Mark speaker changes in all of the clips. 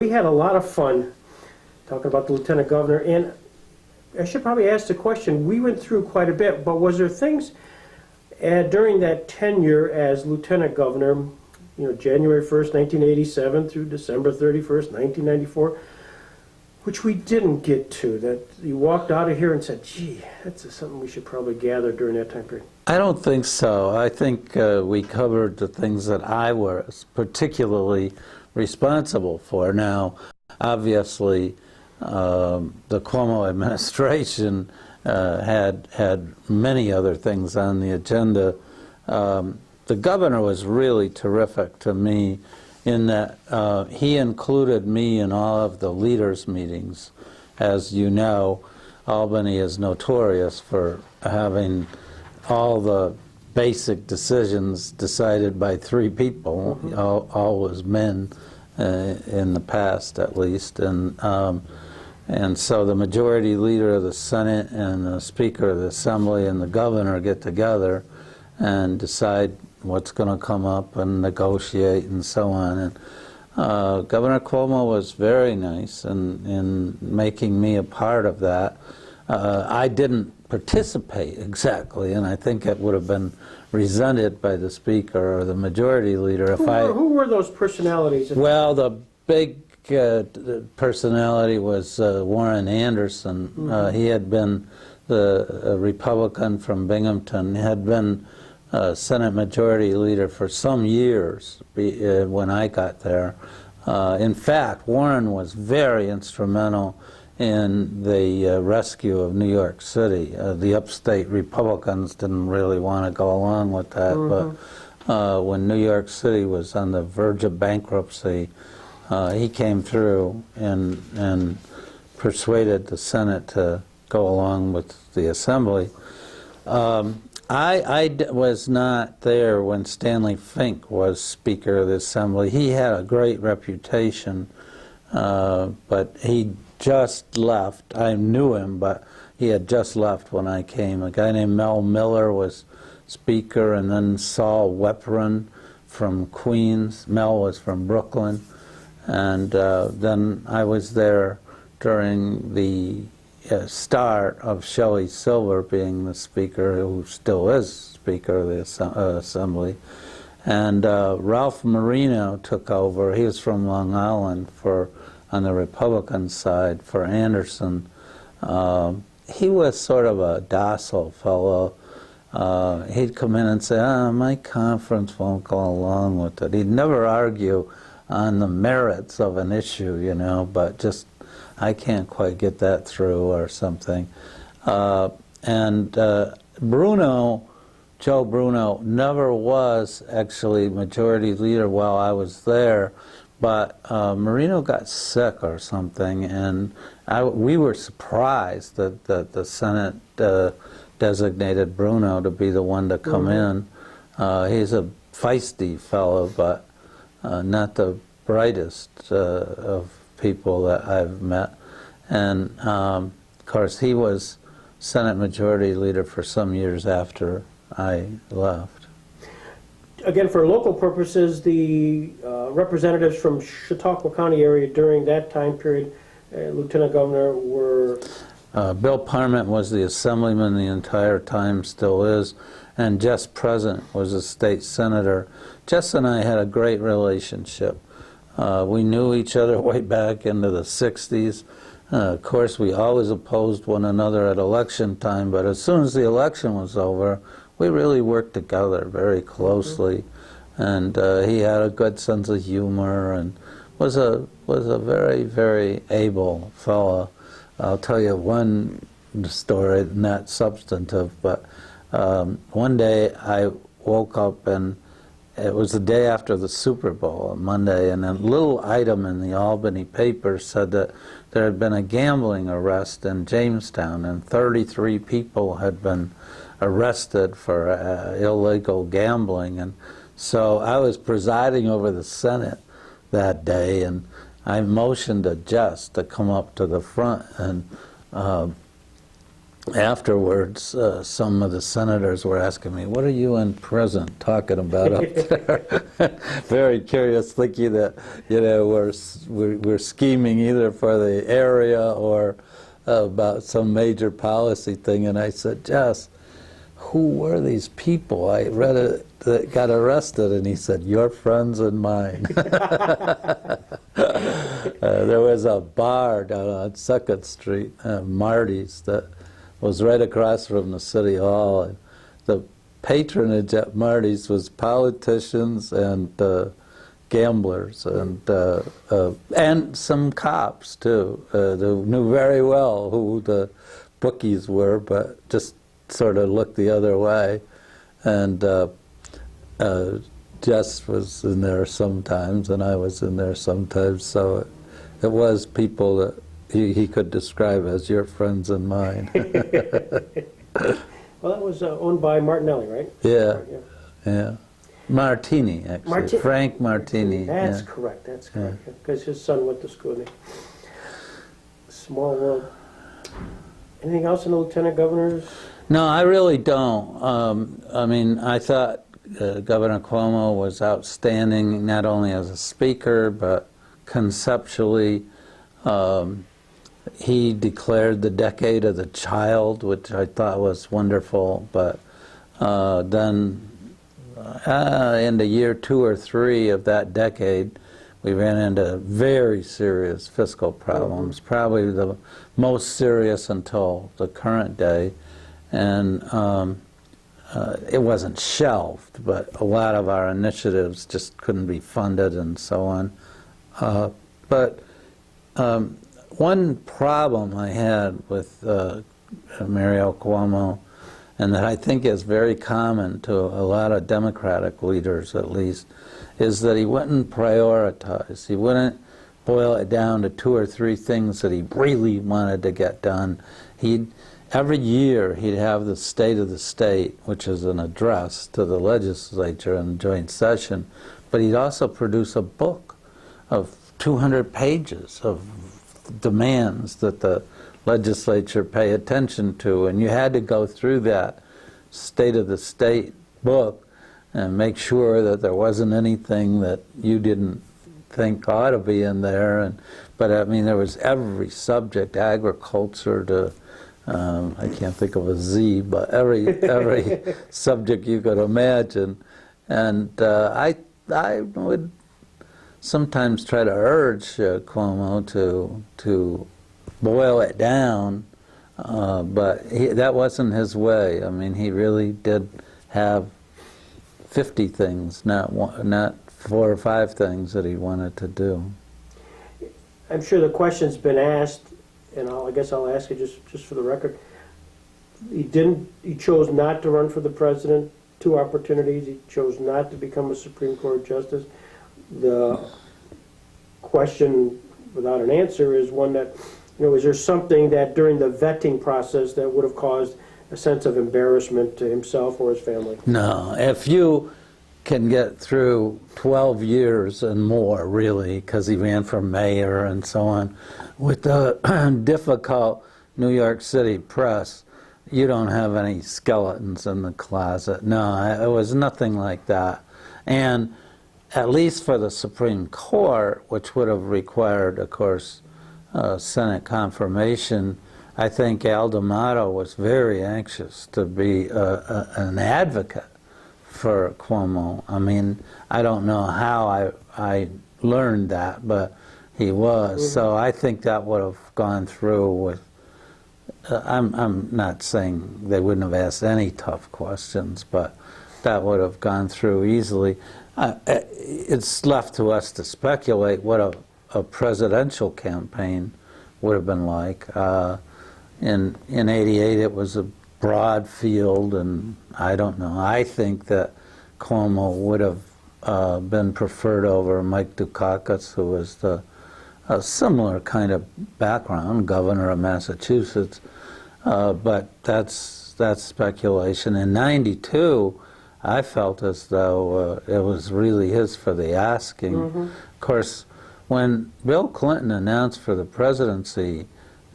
Speaker 1: We had a lot of fun talking about the lieutenant governor, and I should probably ask the question, we went through quite a bit, but was there things during that tenure as lieutenant governor, January 1st, 1987 through December 31st, 1994, which we didn't get to, that you walked out of here and said, gee, that's something we should probably gather during that time period?
Speaker 2: I don't think so. I think we covered the things that I was particularly responsible for. Now, obviously, the Cuomo administration had many other things on the agenda. The governor was really terrific to me in that he included me in all of the leaders' meetings. As you know, Albany is notorious for having all the basic decisions decided by three people, always men in the past at least, and so the majority leader of the Senate and the Speaker of the Assembly and the governor get together and decide what's going to come up and negotiate and so on. And Governor Cuomo was very nice in making me a part of that. I didn't participate exactly, and I think it would have been resented by the Speaker or the Majority Leader if
Speaker 1: Who were those personalities?
Speaker 2: Well, the big personality was Warren Anderson. He had been the Republican from Binghamton, had been Senate Majority Leader for some years when I got there. In fact, Warren was very instrumental in the rescue of New York City. The upstate Republicans didn't really want to go along with that, but when New York City was on the verge of bankruptcy, he came through and persuaded the Senate to go along with the Assembly. I was not there when Stanley Fink was Speaker of the Assembly. He had a great reputation, but he just left. I knew him, but he had just left when I came. A guy named Mel Miller was Speaker, and then Saul Weprin from Queens. Mel was from Brooklyn. And then I was there during the start of Shelley Silver being the Speaker, who still is Speaker of the Assembly. And Ralph Marino took over. He was from Long Island on the Republican side for Anderson. He was sort of a docile fellow. He'd come in and say, my conference won't go along with it. He'd never argue on the merits of an issue, but just, I can't quite get that through or something. And Joe Bruno, never was actually Majority Leader while I was there, but Marino got sick or something, and we were surprised that the Senate designated Bruno to be the one to come in. He's a feisty fellow, but not the brightest of people that I've met. And of course, he was Senate Majority Leader for some years after I left.
Speaker 1: Again, for local purposes, the representatives from Chautauqua County area during that time period, Lieutenant Governor, were...
Speaker 2: Bill Parment was the assemblyman the entire time, still is, and Jess Present was a state senator. Jess and I had a great relationship. We knew each other way back into the 60s. Of course, we always opposed one another at election time, but as soon as the election was over, we really worked together very closely, and he had a good sense of humor and was a very, very able fellow. I'll tell you one story, not substantive, but one day I woke up and it was the day after the Super Bowl, on Monday, and a little item in the Albany paper said that there had been a gambling arrest in Jamestown, and 33 people had been arrested for illegal gambling. And so I was presiding over the Senate that day, and I motioned to Jess to come up to the front, and afterwards, some of the senators were asking me, "What are you in prison talking about up there?" Very curious, thinking that we're scheming either for the area or about some major policy thing. And I said, "Jess, who were these people I read it that got arrested?" And he said, "Your friends and mine." There was a bar down on 2nd Street, Marty's, that was right across from the City Hall. And the patronage at Marty's was politicians and gamblers and some cops too. They knew very well who the bookies were, but just sort of looked the other way. And Jess was in there sometimes, and I was in there sometimes. So it was people that he could describe as your friends and mine.
Speaker 1: Well, that was owned by Martinelli, right?
Speaker 2: Yeah, yeah. Martini, actually. Frank Martini.
Speaker 1: That's
Speaker 2: yeah.
Speaker 1: correct, that's correct. Because his son went to school there. Small world. Anything else in the Lieutenant Governor's?
Speaker 2: No, I really don't. I mean, I thought Governor Cuomo was outstanding, not only as a speaker, but conceptually. He declared the decade of the child, which I thought was wonderful, but then in the year 2 or 3 of that decade, we ran into very serious fiscal problems, probably the most serious until the current day. And it wasn't shelved, but a lot of our initiatives just couldn't be funded and so on. But one problem I had with Mario Cuomo, and that I think is very common to a lot of Democratic leaders at least, is that he wouldn't prioritize. He wouldn't boil it down to 2 or 3 things that he really wanted to get done. Every year he'd have the State of the State, which is an address to the legislature in joint session, but he'd also produce a book of 200 pages of demands that the legislature pay attention to, and you had to go through that State of the State book and make sure that there wasn't anything that you didn't think ought to be in there. But I mean, there was every subject, agriculture to I can't think of a Z, but every subject you could imagine. And I would sometimes try to urge Cuomo to boil it down, but that wasn't his way. I mean, he really did have 50 things, not 4 or 5 things that he wanted to do.
Speaker 1: I'm sure the question's been asked, and I guess I'll ask it just for the record. He chose not to run for the president. 2 opportunities. He chose not to become a Supreme Court justice. The question without an answer is one that, is there something that during the vetting process that would have caused a sense of embarrassment to himself or his family? No.
Speaker 2: If you can get through 12 years and more, really, because he ran for mayor and so on, with the difficult New York City press, you don't have any skeletons in the closet. No, it was nothing like that. And at least for the Supreme Court, which would have required, of course, Senate confirmation, I think Al D'Amato was very anxious to be an advocate for Cuomo. I mean, I don't know how I learned that, but he was. Mm-hmm. So I think that would have gone through with, I'm not saying they wouldn't have asked any tough questions, but that would have gone through easily. It's left to us to speculate what a presidential campaign would have been like. In '88, it was a broad field, and I don't know. I think that Cuomo would have been preferred over Mike Dukakis, who was a similar kind of background, governor of Massachusetts. But that's speculation. In '92, I felt as though it was really his for the asking. Mm-hmm. Of course, when Bill Clinton announced for the presidency,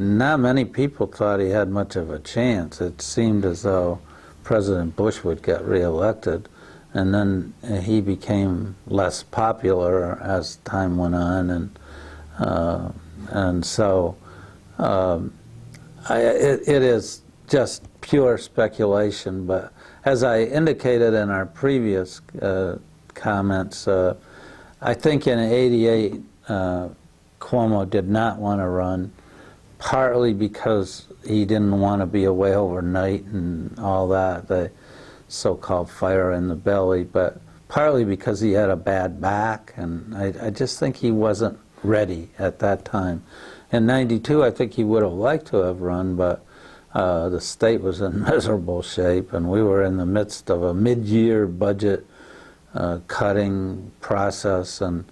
Speaker 2: not many people thought he had much of a chance. It seemed as though President Bush would get reelected, and then he became less popular as time went on, and so it is just pure speculation. But as I indicated in our previous comments, I think in '88 Cuomo did not want to run, partly because he didn't want to be away overnight and all that, the so-called fire in the belly, but partly because he had a bad back, and I just think he wasn't ready at that time. In '92, I think he would have liked to have run, but the state was in miserable shape, and we were in the midst of a mid-year budget cutting process, and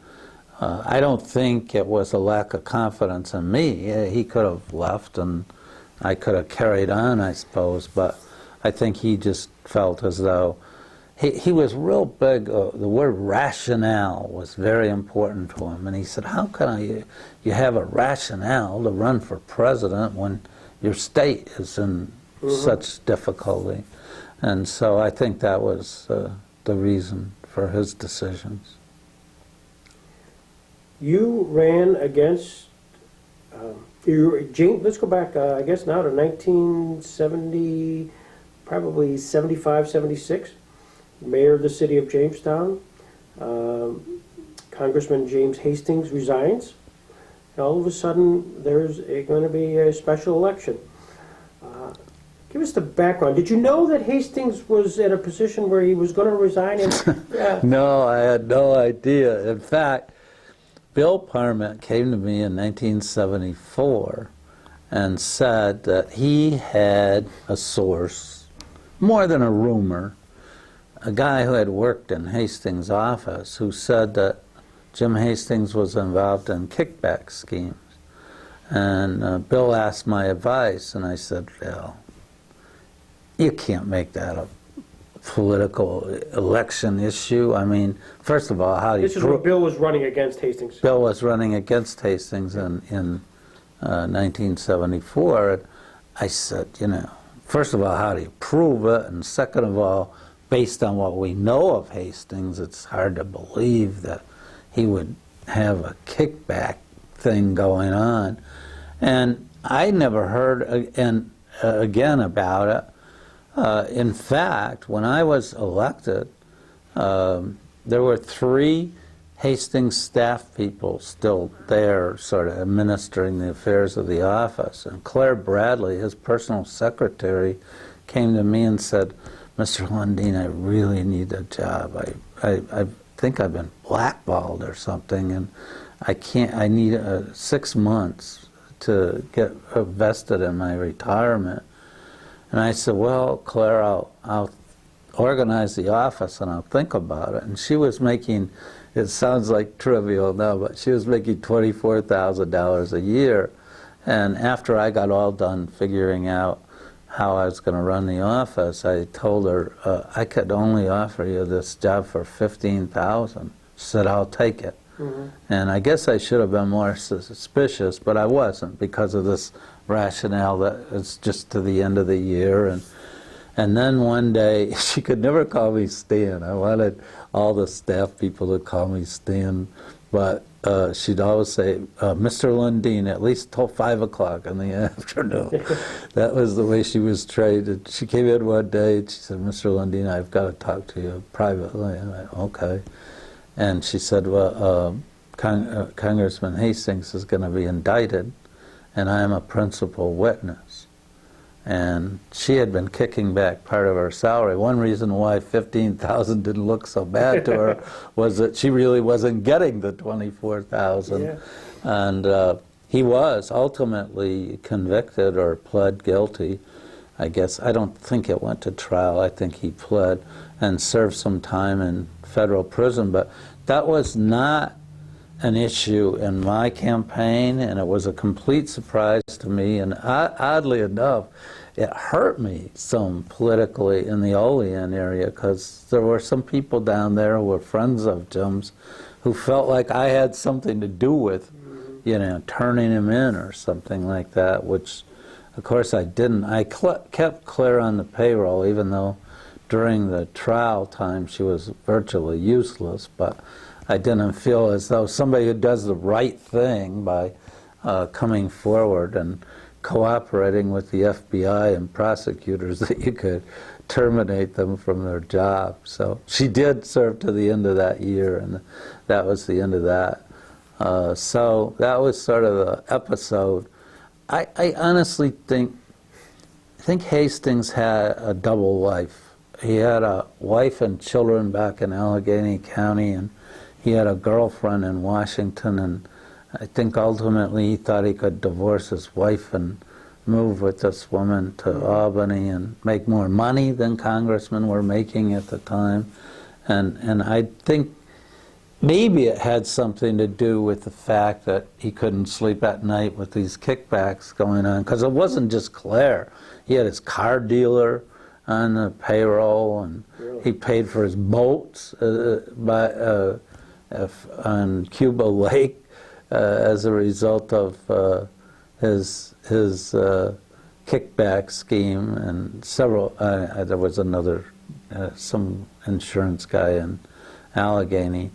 Speaker 2: I don't think it was a lack of confidence in me. He could have left, and I could have carried on, I suppose, but I think he just felt as though he was real big. The word rationale was very important to him, and he said, how can you have a rationale to run for president when your state is in such difficulty? And so I think that was the reason for his decisions.
Speaker 1: You ran against, let's go back, I guess now to 1970, probably 75, 76. Mayor of the city of Jamestown. Congressman James Hastings resigns. And all of a sudden, there's going to be a special election. Give us the background. Did you know that Hastings was in a position where he was going to resign? And,
Speaker 2: No, I had no idea. In fact, Bill Parment came to me in 1974 and said that he had a source, more than a rumor, a guy who had worked in Hastings' office, who said that Jim Hastings was involved in kickback schemes. And Bill asked my advice, and I said, well, you can't make that a political election issue. I mean, first of all, how do you...
Speaker 1: This is when Bill was running against Hastings.
Speaker 2: Bill was running against Hastings in 1974. And I said, you know, first of all, how do you prove it? And second of all, based on what we know of Hastings, it's hard to believe that he would have a kickback thing going on. And I never heard again about it. In fact, when I was elected, there were 3 Hastings staff people still there, sort of administering the affairs of the office. And Claire Bradley, his personal secretary, came to me and said, Mr. Lundine, I really need a job. I think I've been blackballed or something, and I need 6 months to get vested in my retirement. And I said, well, Claire, I'll organize the office and I'll think about it. And she was making, it sounds like trivial now, but she was making $24,000 a year. And after I got all done figuring out how I was going to run the office, I told her, I could only offer you this job for $15,000. She said, I'll take it. And I guess I should have been more suspicious, but I wasn't, because of this rationale that it's just to the end of the year. And then one day, she could never call me Stan. I wanted all the staff people to call me Stan, but she'd always say, Mr. Lundine, at least till 5 o'clock in the afternoon. That was the way she was trained. And she came in one day and she said, Mr. Lundine, I've got to talk to you privately. And I went, okay. And she said, well, Congressman Hastings is going to be indicted, and I am a principal witness. And she had been kicking back part of her salary. One reason why $15,000 didn't look so bad to her was that she really wasn't getting the $24,000. Yeah. And he was ultimately convicted or pled guilty. I guess, I don't think it went to trial. I think he pled and served some time in federal prison. But that was not an issue in my campaign, and it was a complete surprise to me. And oddly enough, it hurt me some politically in the Olean area, because there were some people down there who were friends of Jim's who felt like I had something to do with turning him in or something like that, which of course I didn't. I kept Claire on the payroll, even though during the trial time she was virtually useless, but I didn't feel as though somebody who does the right thing by coming forward and cooperating with the FBI and prosecutors, that you could terminate them from their job. So she did serve to the end of that year, and that was the end of that. So that was sort of the episode. I honestly think Hastings had a double life. He had a wife and children back in Allegheny County, and he had a girlfriend in Washington, and I think ultimately he thought he could divorce his wife and move with this woman to Albany and make more money than congressmen were making at the time. And I think maybe it had something to do with the fact that he couldn't sleep at night with these kickbacks going on, because it wasn't just Claire. He had his car dealer on the payroll, and he paid for his boats on Cuba Lake as a result of his kickback scheme, and several. There was another, some insurance guy in Allegheny.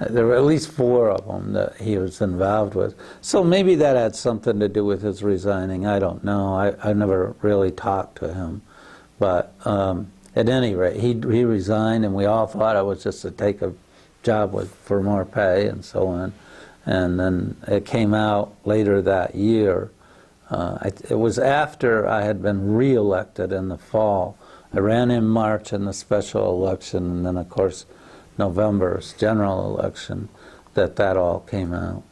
Speaker 2: There were at least 4 of them that he was involved with. So maybe that had something to do with his resigning. I don't know. I never really talked to him. But at any rate, he resigned, and we all thought it was just to take a job for more pay and so on. And then it came out later that year. It was after I had been re-elected in the fall. I ran in March in the special election, and then of course November's general election, that all came out.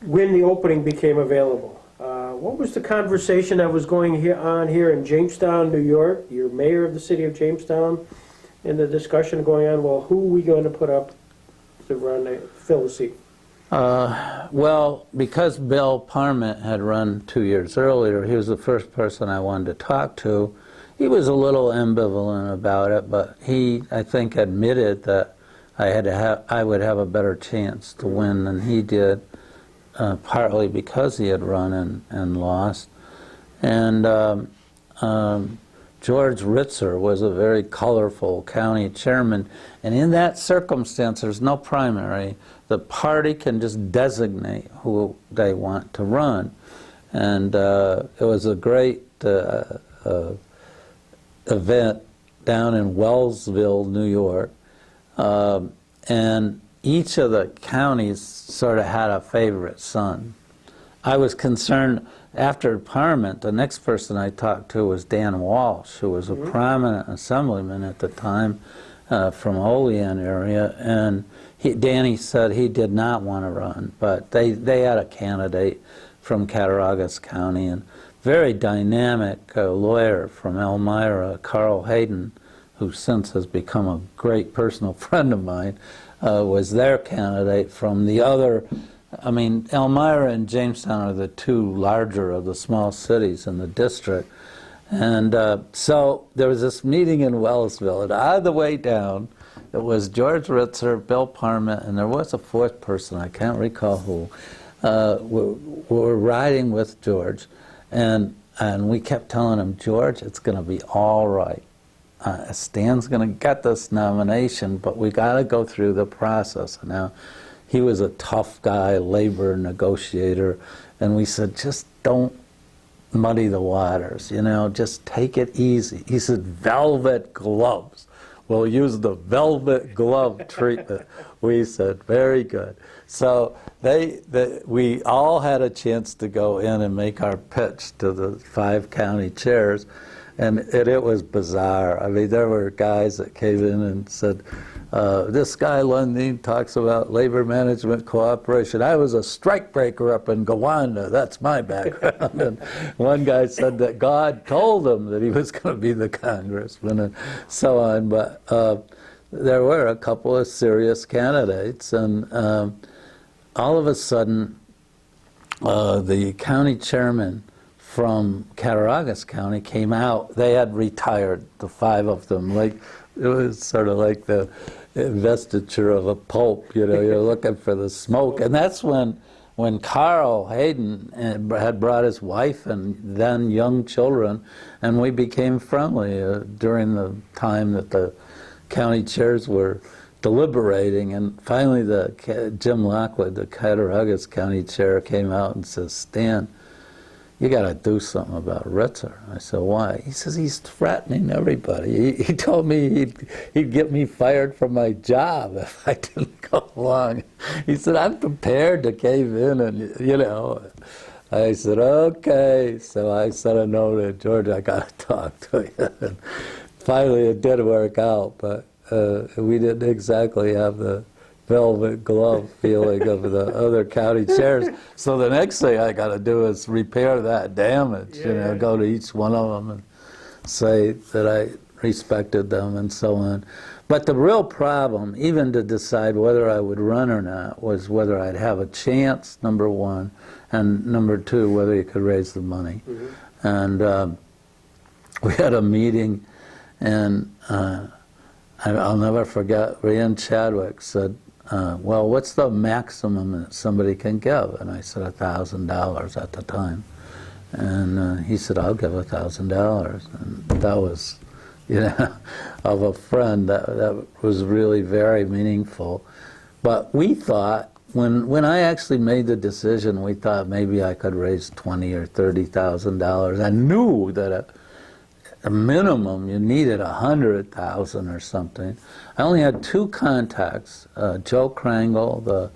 Speaker 1: When the opening became available, what was the conversation that was going on here in Jamestown, New York? You're mayor of the city of Jamestown, and the discussion going on, well, who are we going to put up to fill the seat?
Speaker 2: Well, because Bill Parment had run 2 years earlier, he was the first person I wanted to talk to. He was a little ambivalent about it, but he, I think, admitted that I would have a better chance to win than he did, partly because he had run and lost. And George Ritzer was a very colorful county chairman, and in that circumstance, there's no primary. The party can just designate who they want to run. And it was a great event down in Wellsville, New York, and each of the counties sort of had a favorite son. I was concerned, after Parment, the next person I talked to was Dan Walsh, who was a prominent assemblyman at the time from Olean area, and Danny said he did not want to run, but they had a candidate from Cattaraugus County, and very dynamic lawyer from Elmira, Carl Hayden, who since has become a great personal friend of mine, was their candidate from the other. I mean, Elmira and Jamestown are the 2 larger of the small cities in the district. And so there was this meeting in Wellsville, and on the way down, it was George Ritzer, Bill Parment, and there was a 4th person, I can't recall who, were riding with George. And we kept telling him, George, it's going to be all right. Stan's going to get this nomination, but we got to go through the process. Now, he was a tough guy, labor negotiator, and we said, just don't muddy the waters, just take it easy. He said, velvet gloves. We'll use the velvet glove treatment. We said, very good. So we all had a chance to go in and make our pitch to the 5 county chairs, and it was bizarre. I mean, there were guys that came in and said, this guy Lundine talks about labor management cooperation. I was a strikebreaker up in Gowanda. That's my background. And one guy said that God told him that he was going to be the congressman and so on. But there were a couple of serious candidates, and all of a sudden the county chairman from Cattaraugus County came out. They had retired, the 5 of them. Like, it was sort of like the investiture of a pope, you know, you're looking for the smoke. And that's when Carl Hayden had brought his wife and then young children, and we became friendly during the time that the county chairs were deliberating. And finally Jim Lockwood, the Cattaraugus County chair, came out and says, "Stan, you got to do something about Ritzer." I said, "Why?" He says, "He's threatening everybody. He told me he'd get me fired from my job if I didn't go along." He said, "I'm prepared to cave in," and, you know. I said, "Okay." So I sent a note to George, "I got to talk to you." And finally, it did work out, but we didn't exactly have the velvet glove feeling of the other county chairs. So the next thing I got to do is repair that damage, you know, go to each one of them and say that I respected them and so on. But the real problem, even to decide whether I would run or not, was whether I'd have a chance, number one, and number two, whether you could raise the money. Mm-hmm. And we had a meeting, and I'll never forget, Rand Chadwick said, "Well, what's the maximum that somebody can give?" And I said $1,000 at the time. And he said, "I'll give $1,000. And that was, you know, of a friend, that was really very meaningful. But we thought, when I actually made the decision, we thought maybe I could raise $20,000 or $30,000. I knew that a minimum you needed $100,000 or something. I only had 2 contacts, Joe Krangle, the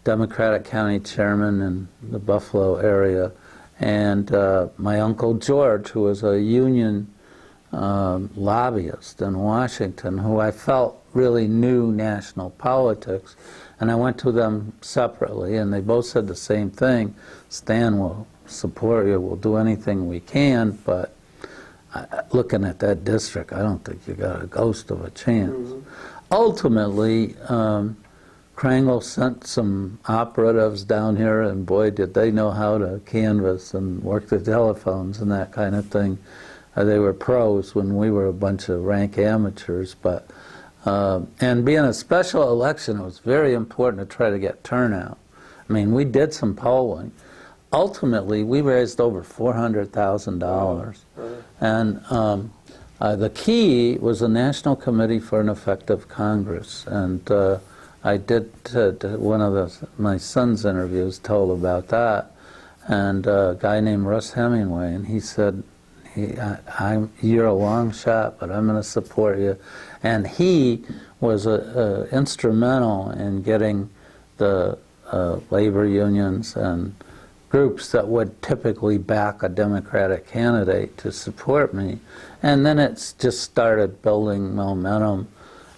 Speaker 2: Democratic County Chairman in the Buffalo area, and my Uncle George, who was a union lobbyist in Washington, who I felt really knew national politics. And I went to them separately, and they both said the same thing: "Stan will support you, we'll do anything we can, but looking at that district, I don't think you got a ghost of a chance." Mm-hmm. Ultimately, Krangle sent some operatives down here, and boy, did they know how to canvass and work the telephones and that kind of thing. They were pros when we were a bunch of rank amateurs. But and being a special election, it was very important to try to get turnout. I mean, we did some polling. Ultimately, we raised over $400,000. And the key was the National Committee for an Effective Congress. And I did one of my son's interviews told about that. And a guy named Russ Hemingway, and he said, "You're a long shot, but I'm going to support you." And he was instrumental in getting the labor unions and groups that would typically back a Democratic candidate to support me. And then it's just started building momentum.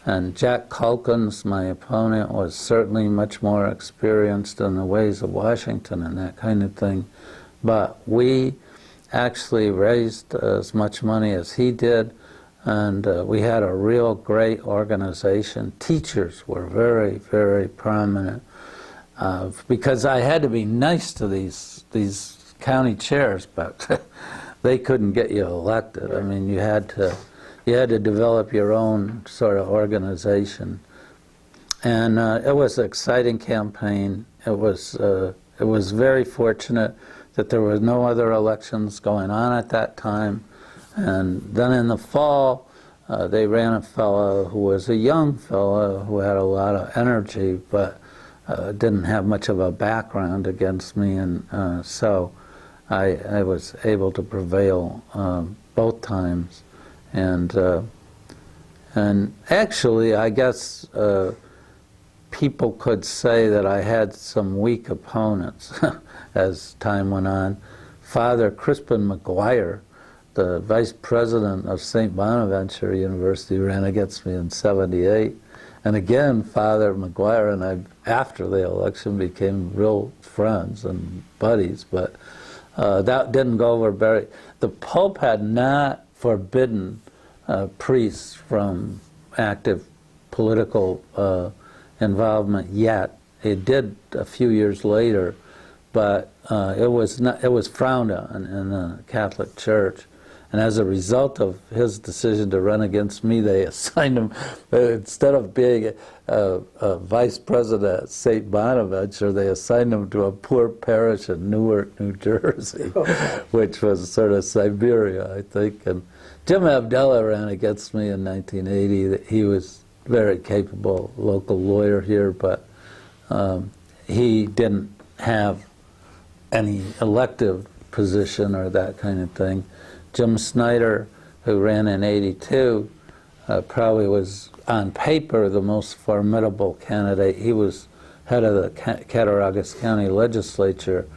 Speaker 2: And Jack Calkins, my opponent, was certainly much more experienced in the ways of Washington and that kind of thing. But we actually raised as much money as he did, and we had a real great organization. Teachers were very, very prominent. Because I had to be nice to these county chairs, but they couldn't get you elected. I mean, you had to develop your own sort of organization, and it was an exciting campaign. It was very fortunate that there were no other elections going on at that time, and then in the fall they ran a fellow who was a young fellow who had a lot of energy, but didn't have much of a background against me, and so I was able to prevail both times. And actually, I guess people could say that I had some weak opponents as time went on. Father Crispin McGuire, the vice president of St. Bonaventure University, ran against me in '78. And again, Father McGuire and I, after the election, became real friends and buddies, but that didn't go over very... The Pope had not forbidden priests from active political involvement yet. It did a few years later, but it was frowned on in the Catholic Church. And as a result of his decision to run against me, they assigned him, instead of being a vice president at St. Bonaventure, they assigned him to a poor parish in Newark, New Jersey, which was sort of Siberia, I think. And Jim Abdallah ran against me in 1980. He was very capable local lawyer here, but he didn't have any elective position or that kind of thing. Jim Snyder, who ran in '82, probably was on paper the most formidable candidate. He was head of the Cattaraugus County Legislature,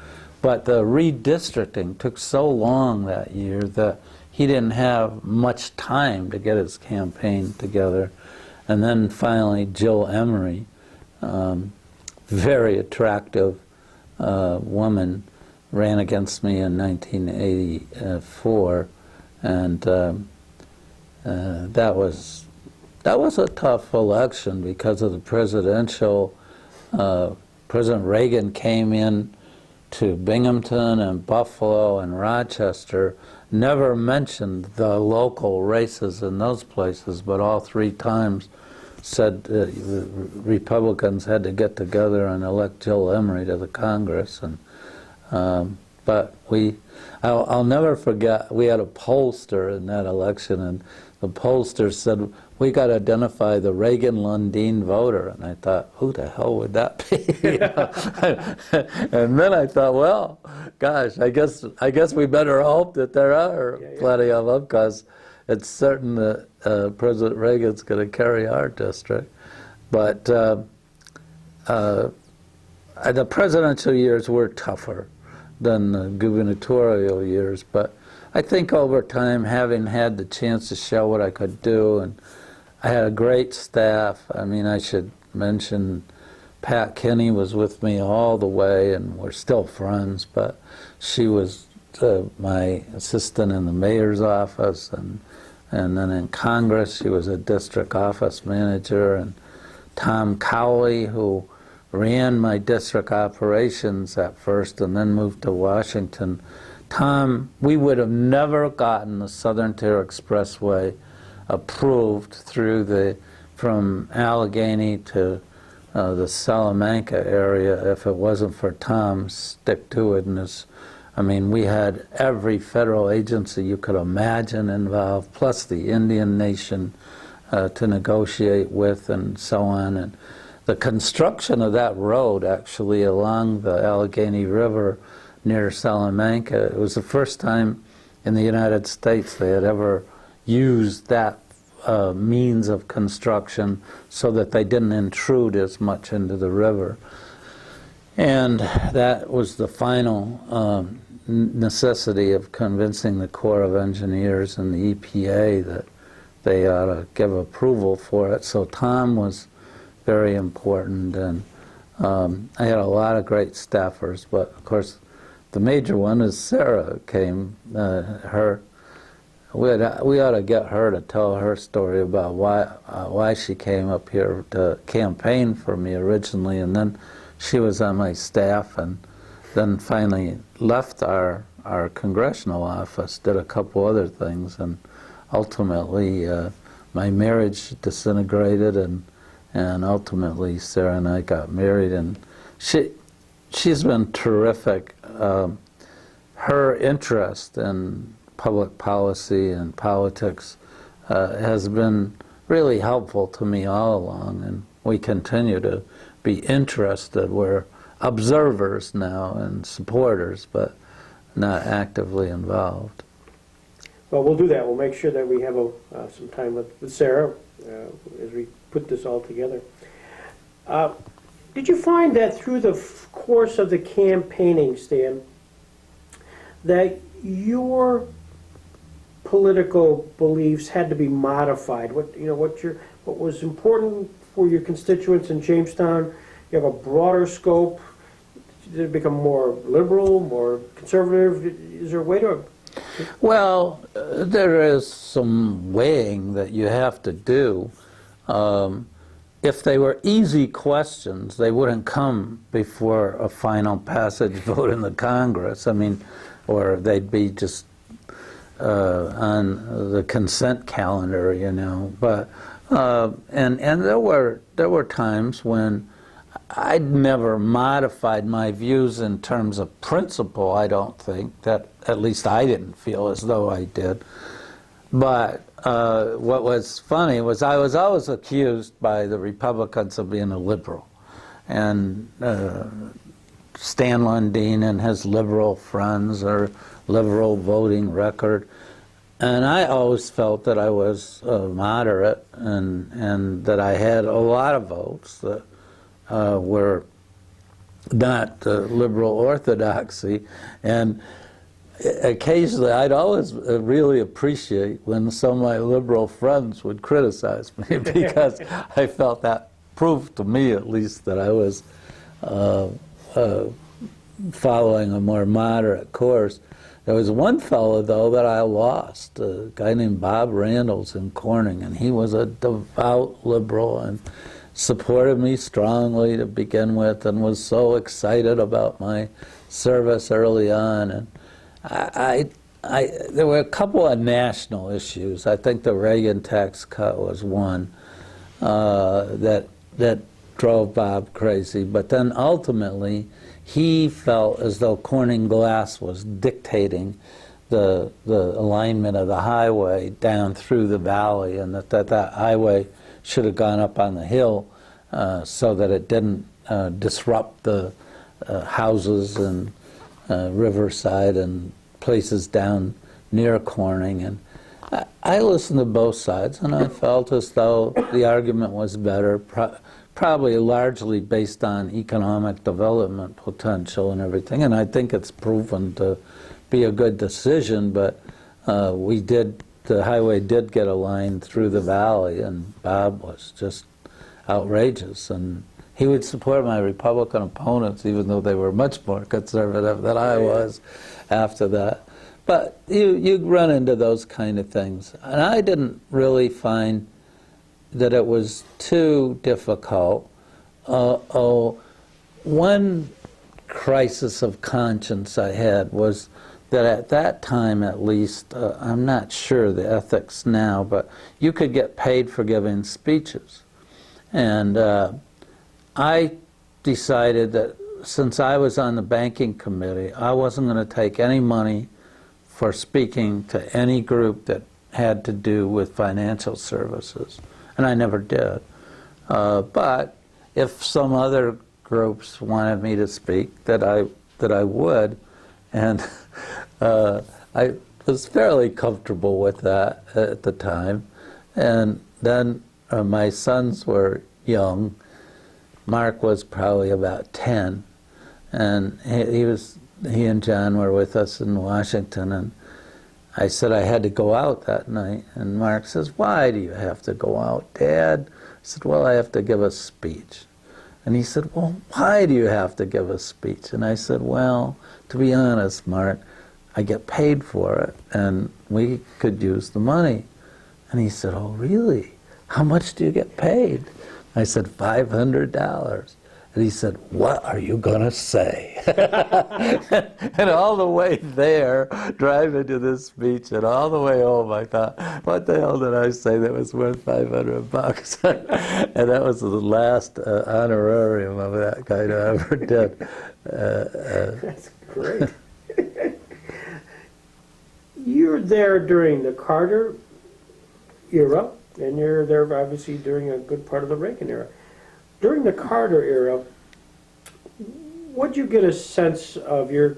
Speaker 2: but the redistricting took so long that year that he didn't have much time to get his campaign together. And then finally Jill Emery, very attractive woman, ran against me in 1984, and that was a tough election because of the presidential. President Reagan came in to Binghamton and Buffalo and Rochester, never mentioned the local races in those places, but all three times said the Republicans had to get together and elect Jill Emery to the Congress. And but I'll never forget, we had a pollster in that election, and the pollster said, "We got to identify the Reagan-Lundine voter." And I thought, who the hell would that be? And then I thought, well, gosh, I guess we better hope that there are plenty of them, because it's certain that President Reagan's going to carry our district. But the presidential years were tougher than the gubernatorial years, but I think over time, having had the chance to show what I could do, and I had a great staff. I mean, I should mention Pat Kinney was with me all the way, and we're still friends, but she was my assistant in the mayor's office, and then in Congress she was a district office manager, and Tom Cowley, who ran my district operations at first and then moved to Washington. Tom, we would have never gotten the Southern Tier Expressway approved from Allegheny to the Salamanca area if it wasn't for Tom's stick-to-itness. I mean, we had every federal agency you could imagine involved, plus the Indian Nation to negotiate with, and so on. And the construction of that road, actually, along the Allegheny River near Salamanca, it was the first time in the United States they had ever used that means of construction so that they didn't intrude as much into the river. And that was the final necessity of convincing the Corps of Engineers and the EPA that they ought to give approval for it. So Tom was very important, and I had a lot of great staffers, but of course the major one is Sarah came. We ought to get her to tell her story about why she came up here to campaign for me originally, and then she was on my staff, and then finally left our congressional office, did a couple other things, and ultimately my marriage disintegrated, and ultimately Sarah and I got married, and she's been terrific. Her interest in public policy and politics has been really helpful to me all along, and we continue to be interested. We're observers now and supporters, but not actively involved.
Speaker 1: Well, we'll do that. We'll make sure that we have some time with Sarah as we put this all together. Did you find that through the course of the campaigning, Stan, that your political beliefs had to be modified? What was important for your constituents in Jamestown? You have a broader scope. Did it become more liberal, more conservative? Is there a way to?
Speaker 2: Well, there is some weighing that you have to do. if they were easy questions, they wouldn't come before a final passage vote in the Congress. I mean, or they'd be just on the consent calendar, you know. But and there were times when I'd never modified my views in terms of principle. I don't think that, at least I didn't feel as though I did. But what was funny was I was always accused by the Republicans of being a liberal, and Stan Lundine and his liberal friends or liberal voting record. And I always felt that I was moderate and that I had a lot of votes that were not liberal orthodoxy. And occasionally I'd always really appreciate when some of my liberal friends would criticize me because I felt that proved to me at least that I was following a more moderate course. There was one fellow, though, that I lost, a guy named Bob Randalls in Corning, and he was a devout liberal and supported me strongly to begin with and was so excited about my service early on. And there were a couple of national issues. I think the Reagan tax cut was one that drove Bob crazy, but then ultimately he felt as though Corning Glass was dictating the alignment of the highway down through the valley, and that highway should have gone up on the hill so that it didn't disrupt the houses and Riverside and places down near Corning. And I listened to both sides, and I felt as though the argument was better, probably largely based on economic development potential and everything, and I think it's proven to be a good decision. But the highway did get aligned through the valley, and Bob was just outrageous, and he would support my Republican opponents even though they were much more conservative than I was after that. But you run into those kind of things, and I didn't really find that it was too difficult. One crisis of conscience I had was that at that time, at least, I'm not sure the ethics now, but you could get paid for giving speeches. And I decided that since I was on the banking committee, I wasn't going to take any money for speaking to any group that had to do with financial services. And I never did. But if some other groups wanted me to speak, that I would. And I was fairly comfortable with that at the time. And then my sons were young. Mark was probably about 10. And he and John were with us in Washington, and I said I had to go out that night, and Mark says, "Why do you have to go out, Dad?" I said, "Well, I have to give a speech." And he said, "Well, why do you have to give a speech?" And I said, "Well, to be honest, Mark, I get paid for it, and we could use the money." And he said, "Oh, really? How much do you get paid?" I said, $500. And he said, "What are you going to say?" And all the way there, driving to this speech, and all the way home, I thought, what the hell did I say that was worth $500? And that was the last honorarium of that kind I ever did.
Speaker 1: That's great. You're there during the Carter era, and you're there obviously during a good part of the Reagan era. During the Carter era, what did you get a sense of your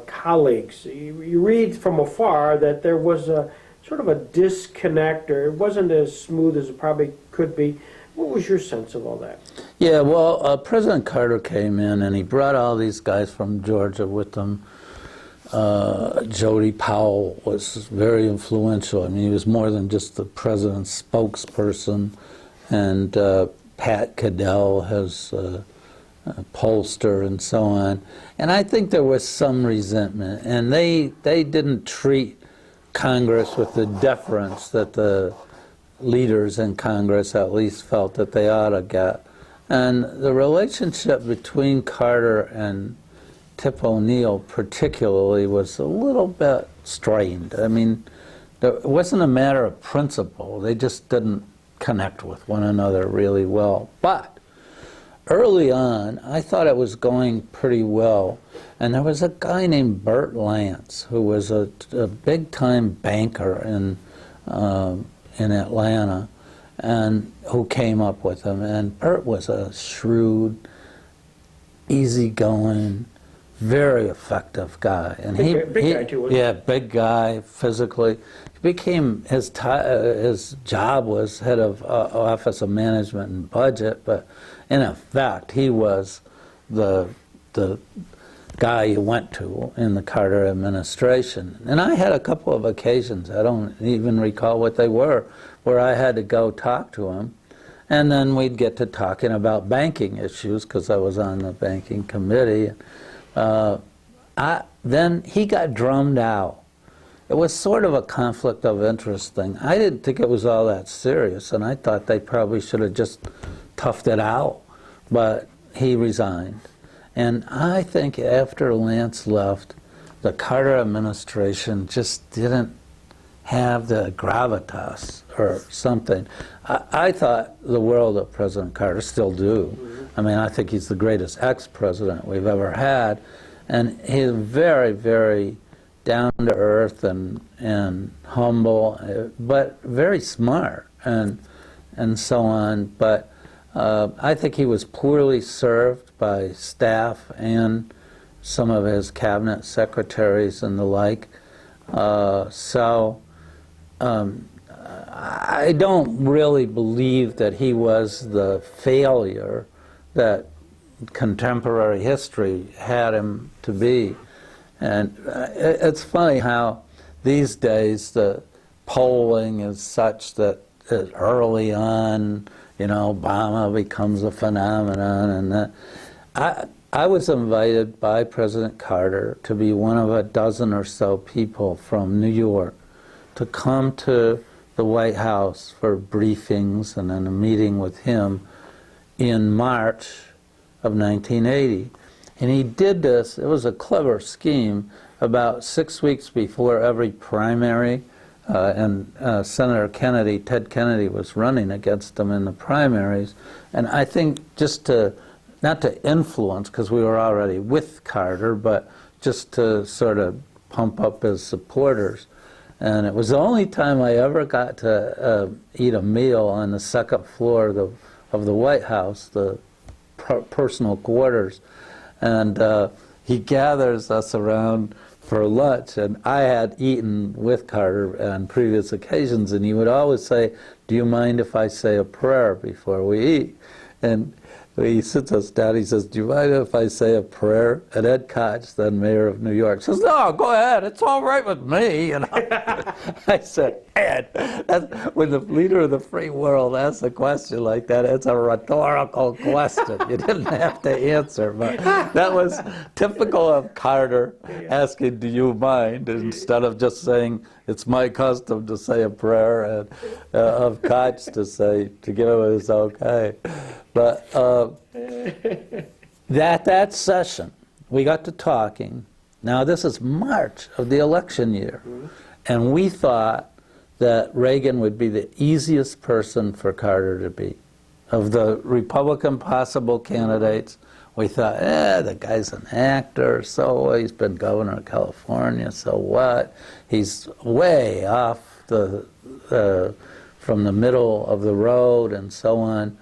Speaker 1: colleagues? You read from afar that there was a sort of a disconnect, or it wasn't as smooth as it probably could be. What was your sense of all that?
Speaker 2: Yeah, well, President Carter came in, and he brought all these guys from Georgia with him. Jody Powell was very influential. I mean, he was more than just the president's spokesperson, and Pat Cadell, his pollster, and so on. And I think there was some resentment, and they didn't treat Congress with the deference that the leaders in Congress at least felt that they ought to get. And the relationship between Carter and Tip O'Neill particularly was a little bit strained. I mean, it wasn't a matter of principle. They just didn't connect with one another really well. But early on, I thought it was going pretty well. And there was a guy named Bert Lance, who was a big-time banker in Atlanta, and who came up with him. And Bert was a shrewd, easygoing, very effective guy. And
Speaker 1: big guy too, wasn't he?
Speaker 2: Yeah, big guy, physically. He became, his job was head of Office of Management and Budget, but in effect, he was the guy you went to in the Carter administration. And I had a couple of occasions, I don't even recall what they were, where I had to go talk to him. And then we'd get to talking about banking issues, because I was on the banking committee. Then he got drummed out. It was sort of a conflict of interest thing. I didn't think it was all that serious, and I thought they probably should have just toughed it out. But he resigned. And I think after Lance left, the Carter administration just didn't have the gravitas or something. I thought the world of President Carter, still do. I mean, I think he's the greatest ex-president we've ever had. And he's very, very down-to-earth and humble, but very smart and so on. But I think he was poorly served by staff and some of his cabinet secretaries and the like. I don't really believe that he was the failure that contemporary history had him to be. And it's funny how these days the polling is such that early on, you know, Obama becomes a phenomenon. And I was invited by President Carter to be one of a dozen or so people from New York to come to the White House for briefings and then a meeting with him in March of 1980. And he did this, it was a clever scheme, about 6 weeks before every primary, and Senator Kennedy, Ted Kennedy, was running against him in the primaries. And I think just to, not to influence, because we were already with Carter, but just to sort of pump up his supporters. And it was the only time I ever got to eat a meal on the second floor of the White House, the personal quarters. And he gathers us around for lunch, and I had eaten with Carter on previous occasions, and he would always say, "Do you mind if I say a prayer before we eat?" And he sits us down, he says, "Do you mind if I say a prayer?" And Ed Koch, then mayor of New York, says, "No, go ahead, it's all right with me." And I said, "Ed, when the leader of the free world asks a question like that, it's a rhetorical question. You didn't have to answer." But that was typical of Carter asking, "Do you mind?" instead of just saying, "It's my custom to say a prayer," and of Koch to give him his okay. But that session, we got to talking. Now this is March of the election year, and we thought that Reagan would be the easiest person for Carter to beat. Of the Republican possible candidates, we thought, the guy's an actor, so he's been governor of California, so what? He's way off from the middle of the road and so on.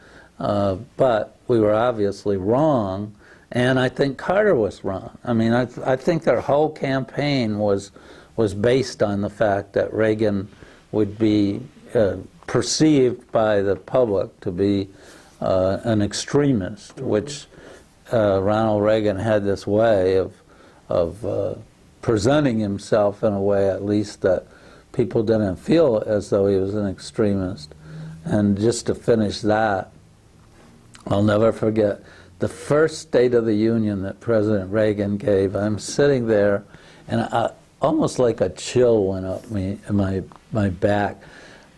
Speaker 2: But we were obviously wrong, and I think Carter was wrong. I mean, I think their whole campaign was based on the fact that Reagan would be perceived by the public to be an extremist, which Ronald Reagan had this way of presenting himself in a way, at least, that people didn't feel as though he was an extremist. And just to finish that, I'll never forget the first State of the Union that President Reagan gave. I'm sitting there, and almost like a chill went up my back.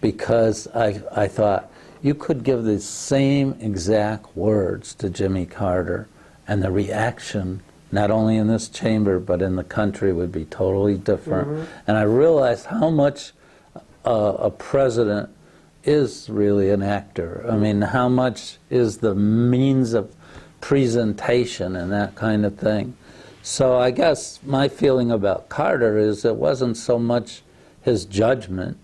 Speaker 2: because I thought you could give the same exact words to Jimmy Carter, and the reaction, not only in this chamber, but in the country, would be totally different. And I realized how much a president is really an actor. I mean, how much is the means of presentation and that kind of thing. So I guess my feeling about Carter is it wasn't so much his judgment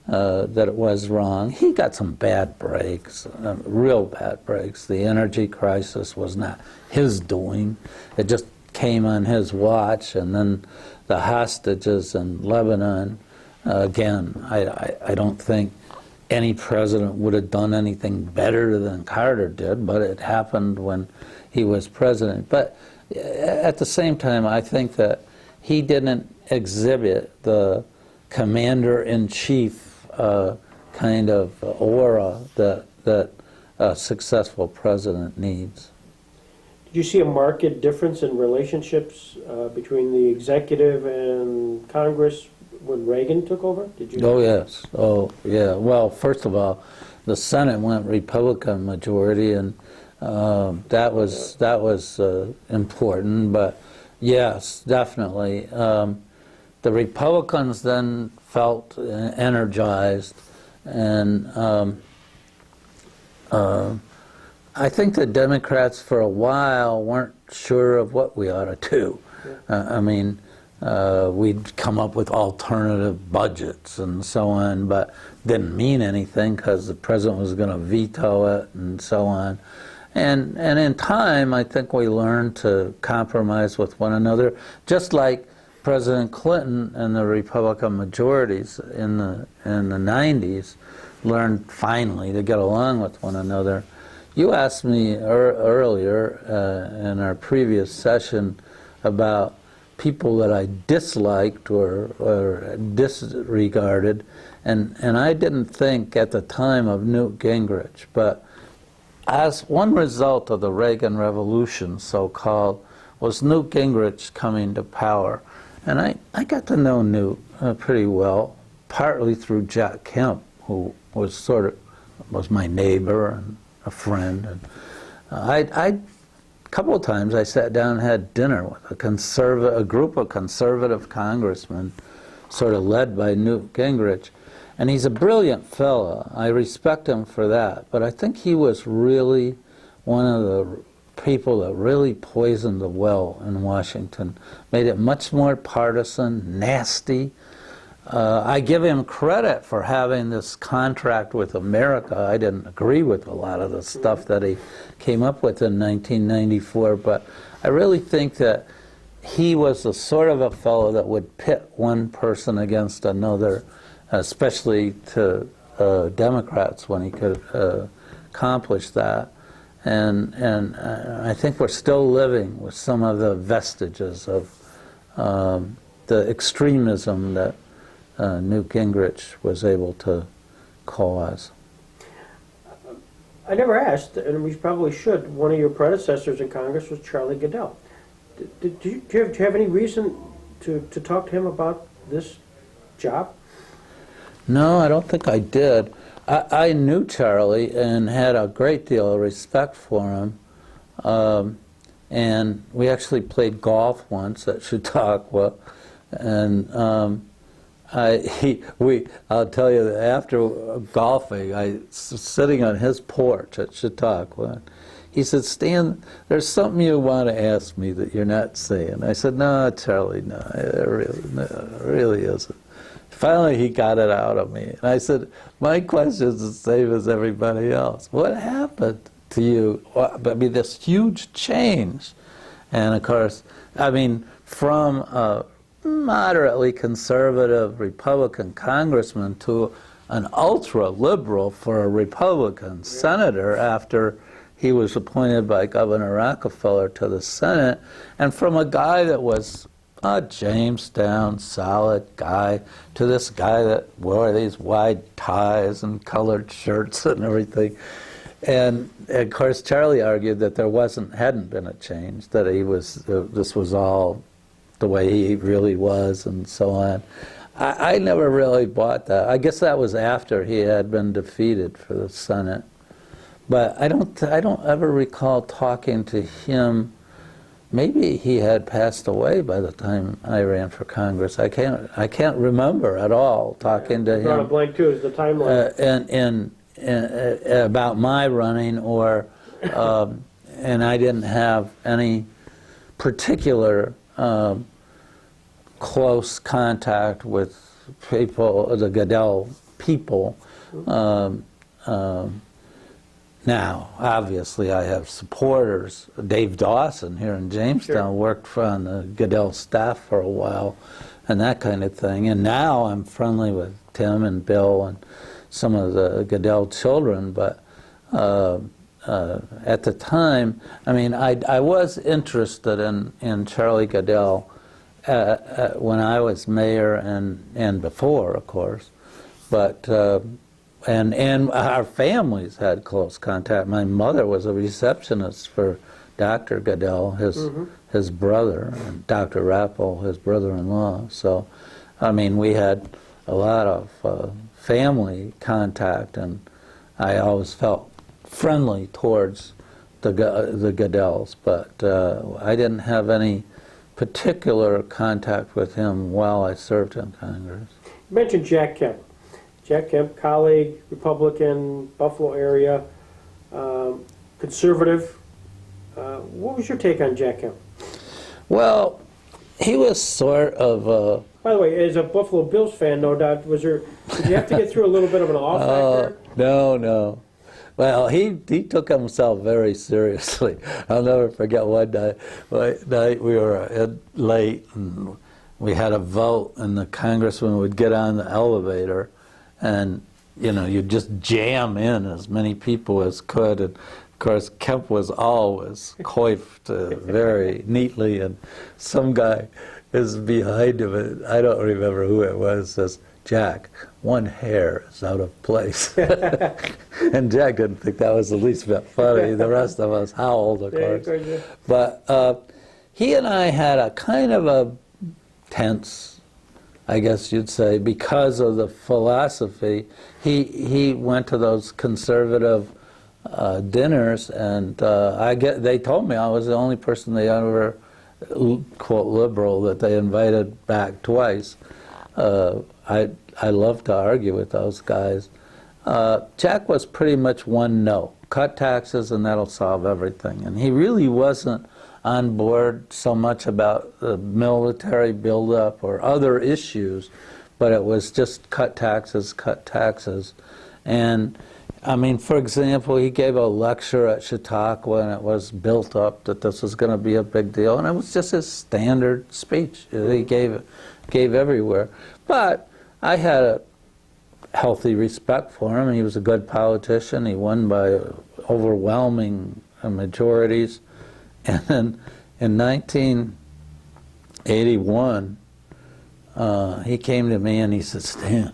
Speaker 2: that it was wrong. He got some bad breaks, real bad breaks. The energy crisis was not his doing. It just came on his watch. And then the hostages in Lebanon, again, I don't think any president would have done anything better than Carter did, but it happened when he was president. But at the same time, I think that he didn't exhibit the commander-in-chief kind of aura that a successful president needs.
Speaker 1: Did you see a marked difference in relationships between the executive and Congress when Reagan took over? Did you?
Speaker 2: Oh, yes. Oh, yeah. Well, first of all, the Senate went Republican majority, and that was important. But yes, definitely. The Republicans then felt energized, and I think the Democrats for a while weren't sure of what we ought to do. I mean, we'd come up with alternative budgets and so on, but didn't mean anything because the president was going to veto it and so on. And in time, I think we learned to compromise with one another, just like President Clinton and the Republican majorities in the 90s learned finally to get along with one another. You asked me earlier in our previous session about people that I disliked or disregarded, and I didn't think at the time of Newt Gingrich, but as one result of the Reagan Revolution, so-called, was Newt Gingrich coming to power. And I got to know Newt pretty well, partly through Jack Kemp, who was my neighbor and a friend. And a couple of times I sat down and had dinner with a group of conservative congressmen, sort of led by Newt Gingrich. And he's a brilliant fellow. I respect him for that. But I think he was really one of the people that really poisoned the well in Washington, made it much more partisan, nasty. I give him credit for having this contract with America. I didn't agree with a lot of the stuff that he came up with in 1994, but I really think that he was the sort of a fellow that would pit one person against another, especially to Democrats when he could accomplish that. And I think we're still living with some of the vestiges of the extremism that Newt Gingrich was able to cause.
Speaker 1: I never asked, and we probably should, one of your predecessors in Congress was Charlie Goodell. Do you have any reason to talk to him about this job?
Speaker 2: No, I don't think I did. I knew Charlie and had a great deal of respect for him. And we actually played golf once at Chautauqua. And I'll tell you that after golfing, I was sitting on his porch at Chautauqua. He said, "Stan, there's something you want to ask me that you're not saying." I said, "No, Charlie, no, it really isn't." Finally, he got it out of me. And I said, "My question is the same as everybody else. What happened to you? I mean, this huge change." And of course, I mean, from a moderately conservative Republican congressman to an ultra-liberal for a Republican senator after he was appointed by Governor Rockefeller to the Senate, and from a guy that was a Jamestown solid guy to this guy that wore these wide ties and colored shirts and everything. And of course, Charlie argued that there hadn't been a change, that this was all the way he really was, and so on. I never really bought that. I guess that was after he had been defeated for the Senate. But I don't ever recall talking to him. Maybe he had passed away by the time I ran for Congress. I can't remember at all talking to him.
Speaker 1: Drawing a blank too is the timeline.
Speaker 2: And about my running, or and I didn't have any particular close contact with people, the Goodell people. Now, obviously, I have supporters. Dave Dawson here in Jamestown worked on the Goodell staff for a while, and that kind of thing. And now I'm friendly with Tim and Bill and some of the Goodell children. But at the time, I mean, I was interested in Charlie Goodell when I was mayor and before, of course. But and our families had close contact. My mother was a receptionist for Dr. Goodell, his brother, and Dr. Rappel, his brother-in-law. So, I mean, we had a lot of family contact, and I always felt friendly towards the Goodells, but I didn't have any particular contact with him while I served in Congress.
Speaker 1: You mentioned Jack Kemp. Jack Kemp, colleague, Republican, Buffalo area, conservative. What was your take on Jack Kemp?
Speaker 2: Well, he was sort of
Speaker 1: by the way, as a Buffalo Bills fan, no doubt, did you have to get through a little bit of an off factor?
Speaker 2: No. Well, he took himself very seriously. I'll never forget one night we were in late, and we had a vote, and the congressman would get on the elevator, and you'd just jam in as many people as could. And of course, Kemp was always coiffed very neatly, and some guy is behind him, and I don't remember who it was, says, "Jack, one hair is out of place." And Jack didn't think that was the least bit funny. The rest of us howled, of course. But he and I had a kind of a tense, I guess you'd say, because of the philosophy. He went to those conservative dinners, and they told me I was the only person they ever, quote, liberal, that they invited back twice. I love to argue with those guys. Jack was pretty much one no. Cut taxes and that'll solve everything. And he really wasn't on board so much about the military buildup or other issues, but it was just cut taxes, cut taxes. And I mean, for example, he gave a lecture at Chautauqua, and it was built up that this was going to be a big deal, and it was just his standard speech that he gave everywhere. But I had a healthy respect for him. He was a good politician. He won by overwhelming majorities. And then in 1981, he came to me and he said, "Stan,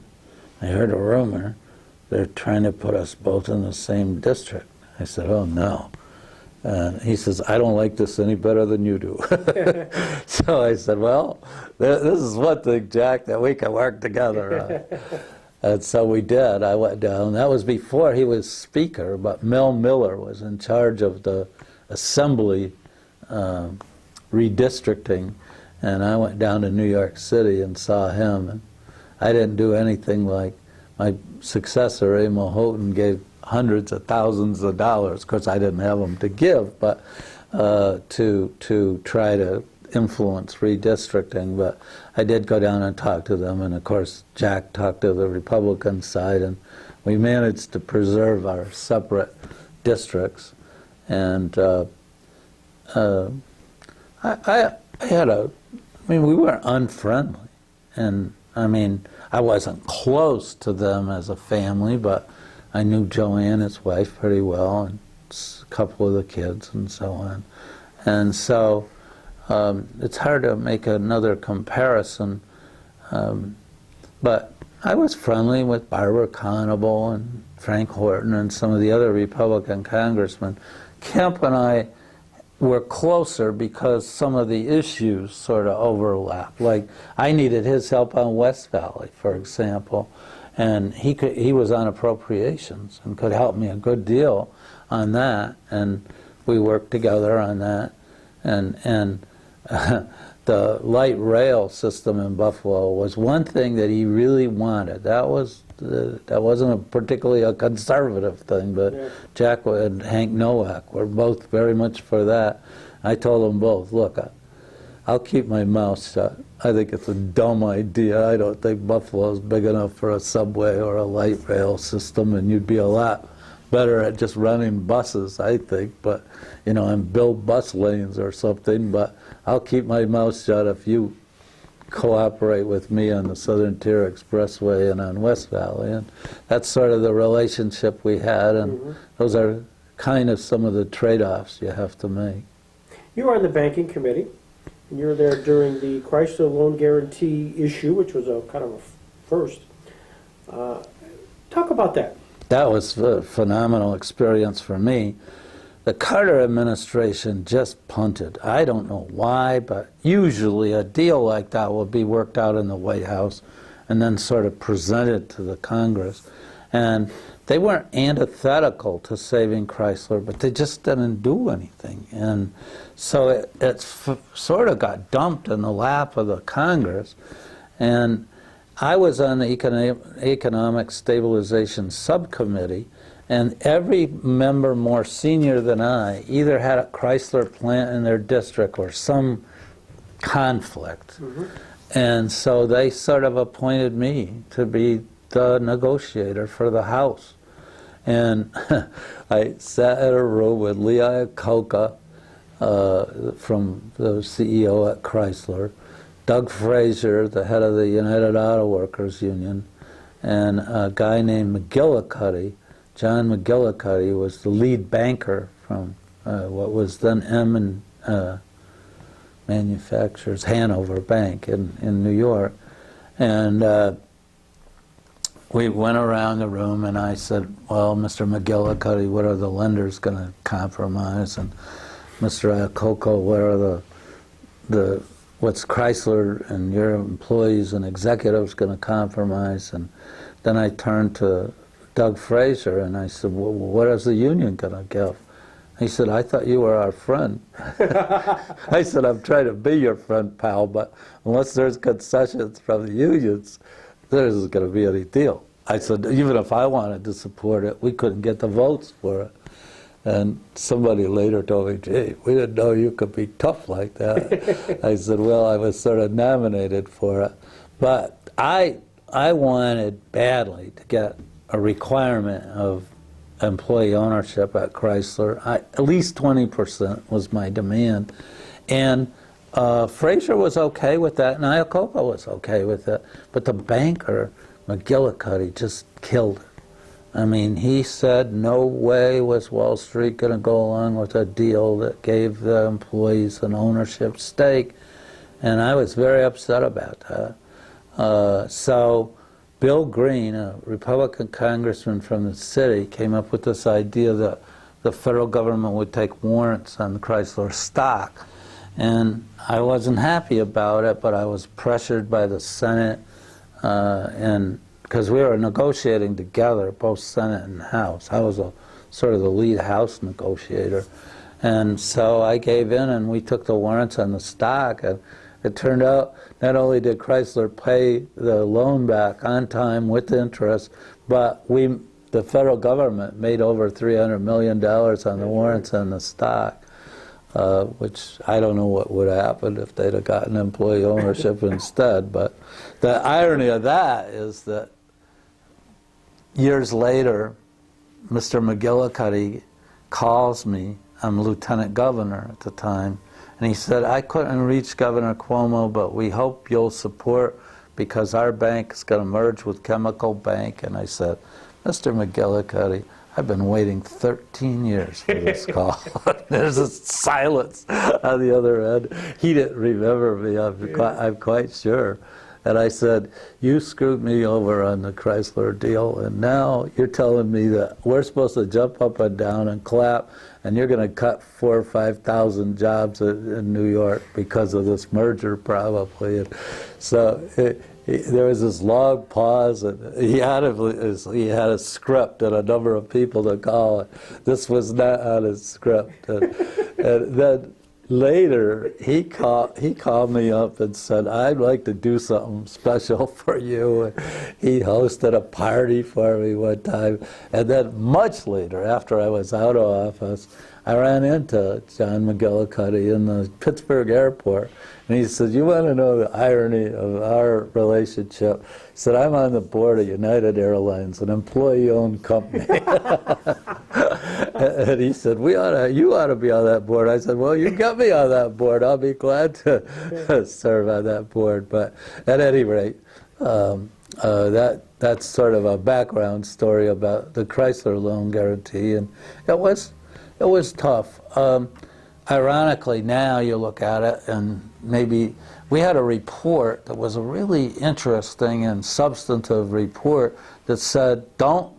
Speaker 2: I heard a rumor. They're trying to put us both in the same district." I said, "Oh, no." He says, "I don't like this any better than you do." So I said, "Well, this is one thing, Jack, that we can work together on." And so we did. I went down. That was before he was Speaker, but Mel Miller was in charge of the Assembly redistricting. And I went down to New York City and saw him. And I didn't do anything like my successor, Emil Houghton, gave hundreds of thousands of dollars. Of course, I didn't have them to give, but to try to influence redistricting. But I did go down and talk to them, and of course, Jack talked to the Republican side, and we managed to preserve our separate districts. And we weren't unfriendly, and I mean, I wasn't close to them as a family, but I knew Joanne, his wife, pretty well, and a couple of the kids, and so on. And so it's hard to make another comparison, but I was friendly with Barbara Conable and Frank Horton and some of the other Republican congressmen. Kemp and I we're closer because some of the issues sort of overlap. Like, I needed his help on West Valley, for example, and he was on appropriations and could help me a good deal on that, and we worked together on that. And the light rail system in Buffalo was one thing that he really wanted. That wasn't particularly a conservative thing, but yeah. Jack and Hank Nowak were both very much for that. I told them both, look, I'll keep my mouth shut. I think it's a dumb idea. I don't think Buffalo's big enough for a subway or a light rail system, and you'd be a lot better at just running buses, I think, but, you know, and build bus lanes or something, but I'll keep my mouth shut if you cooperate with me on the Southern Tier Expressway and on West Valley. And that's sort of the relationship we had, and those are kind of some of the trade-offs you have to make.
Speaker 1: You were on the banking committee, and you were there during the Chrysler loan guarantee issue, which was a kind of a first. Talk about that.
Speaker 2: That was a phenomenal experience for me. The Carter administration just punted. I don't know why, but usually a deal like that will be worked out in the White House and then sort of presented to the Congress. And they weren't antithetical to saving Chrysler, but they just didn't do anything. And so it sort of got dumped in the lap of the Congress. And I was on the Economic Stabilization Subcommittee, and every member more senior than I either had a Chrysler plant in their district or some conflict. And so they sort of appointed me to be the negotiator for the House. And I sat in a room with Lee Iacocca, from the CEO at Chrysler, Doug Frazier, the head of the United Auto Workers Union, and a guy named McGillicuddy. John McGillicuddy was the lead banker from what was then M and Manufacturers Hanover Bank in New York. And we went around the room, and I said, well, Mr. McGillicuddy, what are the lenders going to compromise? And Mr. Iacocca, what are what's Chrysler and your employees and executives going to compromise? And then I turned to Doug Frazier and I said, well, what is the union going to give? He said, I thought you were our friend. I said, I'm trying to be your friend, pal, but unless there's concessions from the unions, there isn't going to be any deal. I said, even if I wanted to support it, we couldn't get the votes for it. And somebody later told me, gee, we didn't know you could be tough like that. I said, well, I was sort of nominated for it. But I wanted badly to get a requirement of employee ownership at Chrysler. At least 20% was my demand. And Frazier was okay with that, and Iacocca was okay with it. But the banker, McGillicuddy, just killed it. I mean, he said no way was Wall Street going to go along with a deal that gave the employees an ownership stake, and I was very upset about that. So Bill Green, a Republican congressman from the city, came up with this idea that the federal government would take warrants on the Chrysler stock, and I wasn't happy about it, but I was pressured by the Senate, and because we were negotiating together, both Senate and House. I was sort of the lead House negotiator. And so I gave in, and we took the warrants on the stock. And it turned out not only did Chrysler pay the loan back on time with interest, but the federal government made over $300 million on the warrants on the stock, which I don't know what would have happened if they'd have gotten employee ownership instead. But the irony of that is that years later, Mr. McGillicuddy calls me. I'm lieutenant governor at the time, and he said, I couldn't reach Governor Cuomo, but we hope you'll support because our bank is going to merge with Chemical Bank. And I said, Mr. McGillicuddy, I've been waiting 13 years for this call. There's a silence on the other end. He didn't remember me, I'm quite sure. And I said, you screwed me over on the Chrysler deal, and now you're telling me that we're supposed to jump up and down and clap, and you're going to cut 4,000 or 5,000 jobs in New York because of this merger, probably. And so there was this long pause, and he had a script and a number of people to call it. This was not on his script. And then later, he called me up and said, I'd like to do something special for you. And he hosted a party for me one time. And then much later, after I was out of office, I ran into John McGillicuddy in the Pittsburgh airport. And he said, you want to know the irony of our relationship? He said, I'm on the board of United Airlines, an employee-owned company. And he said, you ought to be on that board. I said, well, you got me on that board. I'll be glad to serve on that board. But at any rate, that's sort of a background story about the Chrysler loan guarantee. And it was tough. Ironically, now you look at it, and maybe we had a report that was a really interesting and substantive report that said, don't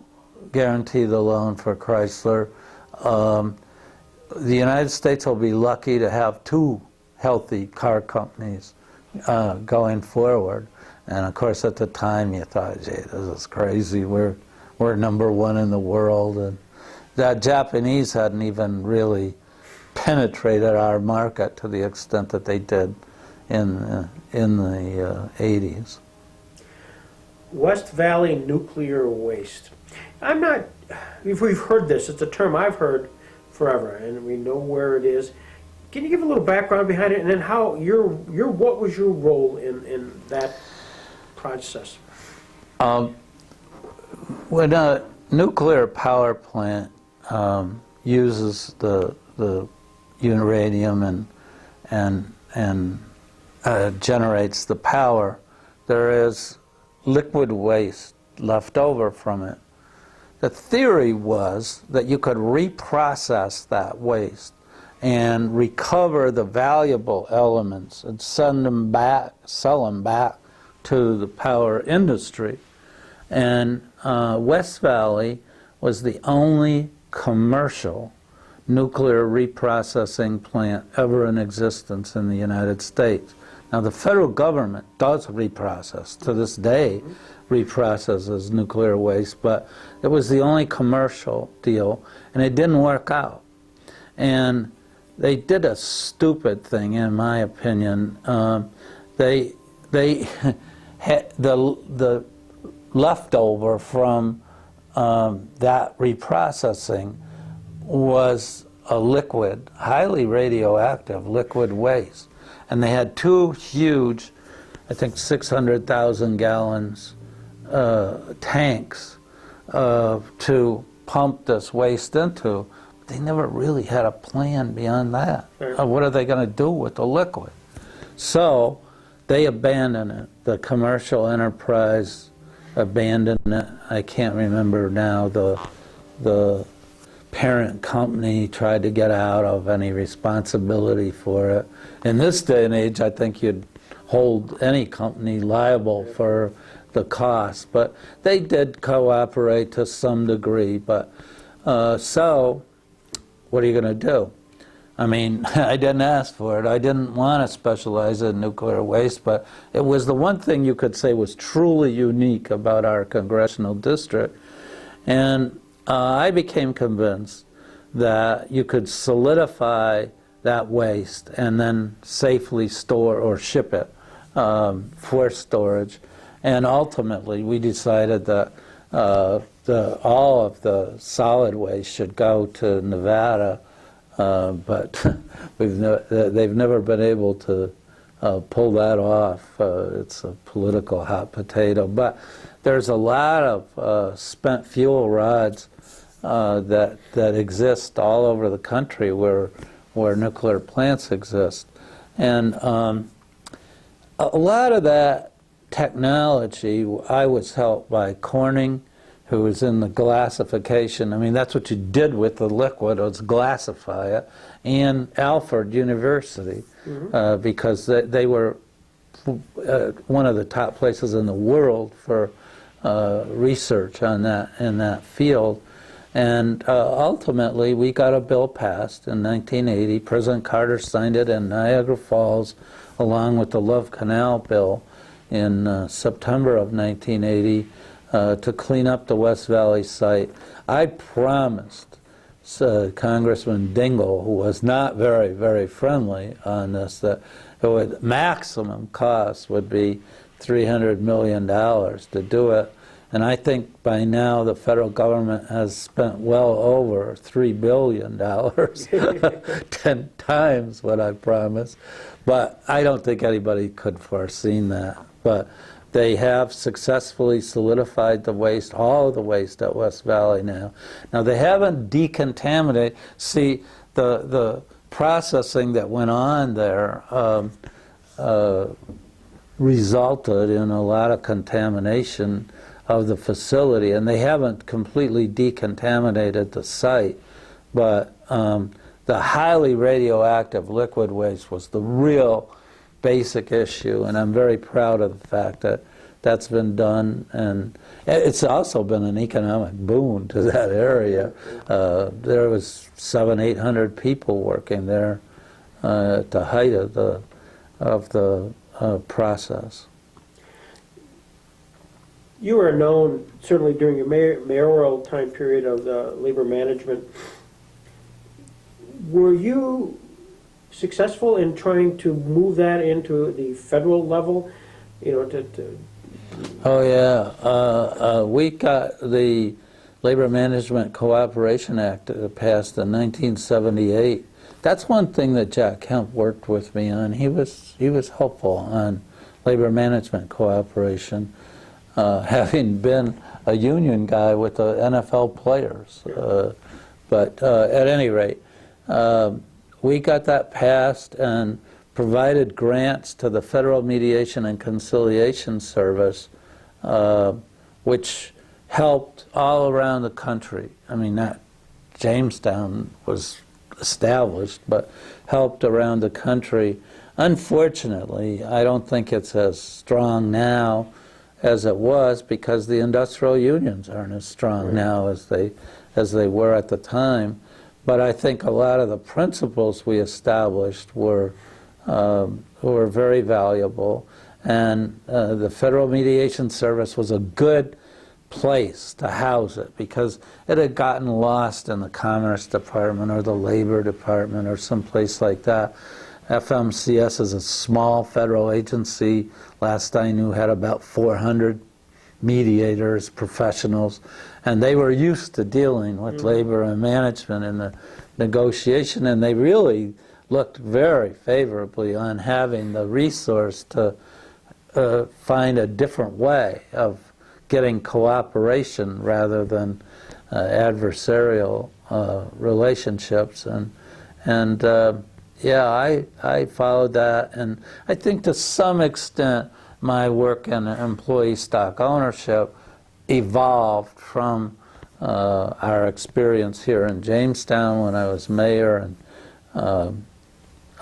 Speaker 2: guarantee the loan for Chrysler. The United States will be lucky to have 2 healthy car companies going forward. And of course, at the time, you thought, gee, this is crazy. We're #1 in the world. And the Japanese hadn't even really penetrated our market to the extent that they did in the 80s.
Speaker 1: West Valley nuclear waste. If we've heard this, it's a term I've heard forever, and we know where it is. Can you give a little background behind it, and then how what was your role in that process?
Speaker 2: When a nuclear power plant uses the uranium and generates the power, there is liquid waste left over from it. The theory was that you could reprocess that waste and recover the valuable elements and sell them back to the power industry. And West Valley was the only commercial nuclear reprocessing plant ever in existence in the United States. Now, the federal government does reprocess, to this day, reprocesses nuclear waste, but it was the only commercial deal, and it didn't work out. And they did a stupid thing, in my opinion. They had the leftover from that reprocessing was a liquid, highly radioactive liquid waste. And they had 2 huge, I think 600,000 gallons tanks to pump this waste into. They never really had a plan beyond that. What are they going to do with the liquid? So they abandoned it. The commercial enterprise abandoned it. I can't remember now. The parent company tried to get out of any responsibility for it. In this day and age, I think you'd hold any company liable for the cost, but they did cooperate to some degree. But so what are you going to do? I mean, I didn't ask for it. I didn't want to specialize in nuclear waste, but it was the one thing you could say was truly unique about our congressional district. And I became convinced that you could solidify that waste and then safely store or ship it for storage. And ultimately, we decided that all of the solid waste should go to Nevada, but they've never been able to pull that off. It's a political hot potato. But there's a lot of spent fuel rods that exist all over the country where nuclear plants exist. And a lot of that technology, I was helped by Corning, who was in the glassification. I mean, that's what you did with the liquid, was glassify it, and Alfred University, because they were one of the top places in the world for research on that in that field. And ultimately, we got a bill passed in 1980. President Carter signed it in Niagara Falls, along with the Love Canal bill in September of 1980 to clean up the West Valley site. I promised Congressman Dingell, who was not very, very friendly on this, that it would, maximum cost would be $300 million to do it. And I think by now the federal government has spent well over $3 billion, 10 times what I promised. But I don't think anybody could have foreseen that. But they have successfully solidified the waste, all of the waste at West Valley now. Now they haven't decontaminated. See, the processing that went on there resulted in a lot of contamination of the facility, and they haven't completely decontaminated the site, but the highly radioactive liquid waste was the real basic issue, and I'm very proud of the fact that that's been done, and it's also been an economic boon to that area. There was 700-800 people working there at the height of the process.
Speaker 1: You were known, certainly during your mayoral time period of the labor management. Were you successful in trying to move that into the federal level? You know,
Speaker 2: Oh yeah, we got the Labor Management Cooperation Act passed in 1978. That's one thing that Jack Kemp worked with me on. He was helpful on labor management cooperation. Having been a union guy with the NFL players. But at any rate, we got that passed and provided grants to the Federal Mediation and Conciliation Service, which helped all around the country. I mean, not Jamestown was established, but helped around the country. Unfortunately, I don't think it's as strong now as it was, because the industrial unions aren't as strong now as they were at the time. But I think a lot of the principles we established were very valuable, and the Federal Mediation Service was a good place to house it, because it had gotten lost in the Commerce Department or the Labor Department or someplace like that. FMCS is a small federal agency. Last I knew, had about 400 mediators, professionals, and they were used to dealing with labor and management in the negotiation, and they really looked very favorably on having the resource to find a different way of getting cooperation rather than adversarial relationships. And yeah, I followed that, and I think to some extent my work in employee stock ownership evolved from our experience here in Jamestown when I was mayor, and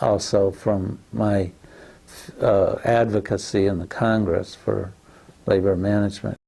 Speaker 2: also from my advocacy in the Congress for labor management.